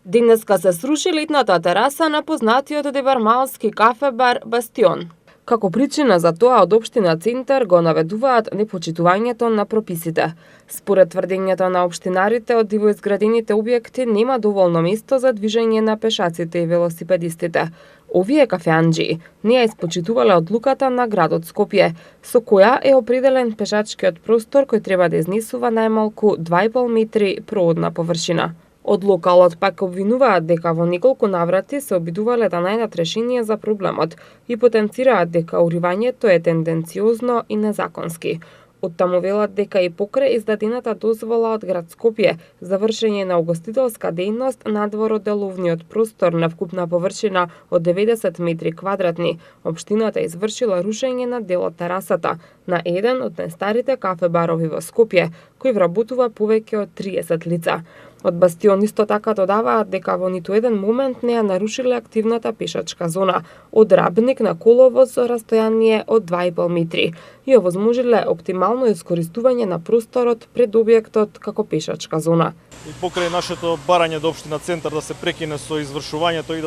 Денеска се сруши летната тераса на познатиот девармалски кафе-бар Бастион. Како причина за тоа од општина Центар го наведуваат непочитувањето на прописите. Според тврдењата на општинарите, од дивоизградените објекти нема доволно место за движење на пешаците и велосипедистите. Овие кафеанџии не ја испочитувале одлуката на градот Скопје, со која е определен пешачкиот простор кој треба да изнесува најмалку 2,5 метри проодна површина. Од локалот пак обвинуваат дека во неколку наврати се обидувале да најдат решение за проблемот и потенцираат дека уривањето е тенденциозно и незаконски. Оттаму велат дека и покрај издадената дозвола од град Скопје за вршење на угостителска дејност надвор од деловниот простор на вкупна површина од 90 метри квадратни, општината извршила рушење на дел од терасата на еден од најстарите кафе-барови во Скопје, кој вработува повеќе од 30 лица. Од Бастион исто така додаваат дека во ниту еден момент не ја нарушиле активната пешачка зона од Рабник на коловоз со растојание од 2,5 метри и овозможиле оптимално искористување на просторот пред објектот како пешачка зона. И покрај нашето барање до општина Центар да се прекине со извршувањето и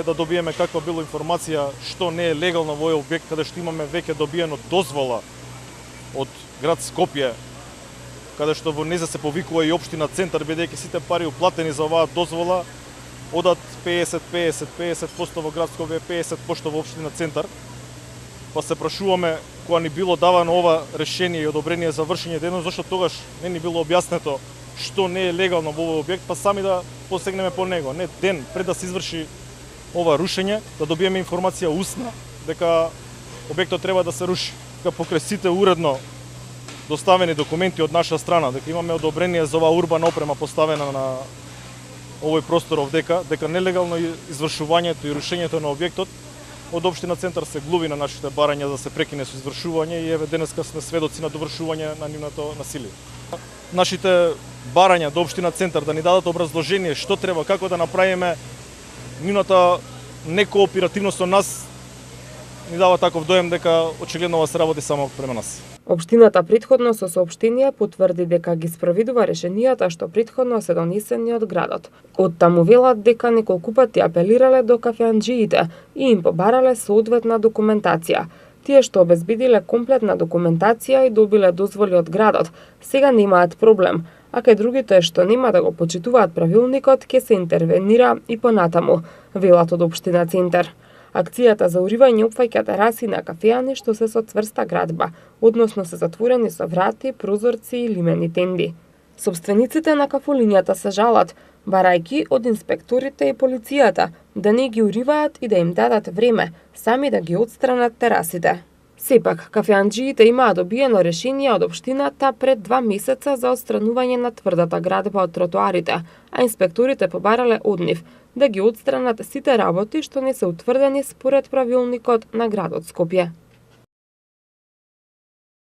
да добиеме каква било информација што не е легално во овој објект, каде што имаме веќе добиено дозвола од град Скопје, каде што во незе се повикува и општина Центар, бидејќи сите пари уплатени за оваа дозвола одат 50% во град Скопје, 50% во општина Центар. Па се прашуваме кога ни било давано ова решение и одобрение за вршење дејност, зашто тогаш не ни било објаснето што не е легално во овој објект, па сами да посегнеме по него, не ден пред да се изврши ова рушење, да добиеме информација устна дека објектот треба да се руши. Покрај сите уредно доставени документи од наша страна, дека имаме одобрение за оваа урбана опрема поставена на овој простор дека нелегално извршувањето и рушењето на објектот од општина Центар се глуви на нашите барања да се прекине со извршување и еве денеска сме сведоци на довршување на нивното насилие. Нашите барања до општина Центар да ни дадат образложение што треба, како да направиме нивната некооперативност со нас, ни дава таков доем дека очигледно ова се работи само према нас. Општината претходно со соопштение потврди дека ги спроведува решенијата што претходно се донесени од градот. Оттаму велат дека неколку пати апелирале до кафеанџиите и им побарале соодветна документација. Тие што обезбедиле комплетна документација и добиле дозволи од градот, сега немаат проблем, а кај другите што нема да го почитуваат правилникот, ќе се интервенира и понатаму, велат од општина Центар. Акцијата за уривање опфаќа тераси на кафеани што се со цврста градба, односно се затворени со врати, прозорци и лимени тенди. Собствениците на кафулињата се жалат, барајќи од инспекторите и полицијата да не ги уриваат и да им дадат време сами да ги отстранат терасите. Сепак, кафеанџиите имаа добиено решение од општината пред 2 месеца за отстранување на тврдата градба од тротоарите, а инспекторите побарале од нив да ги отстранат сите работи што не се утврдени според правилникот на градот Скопје.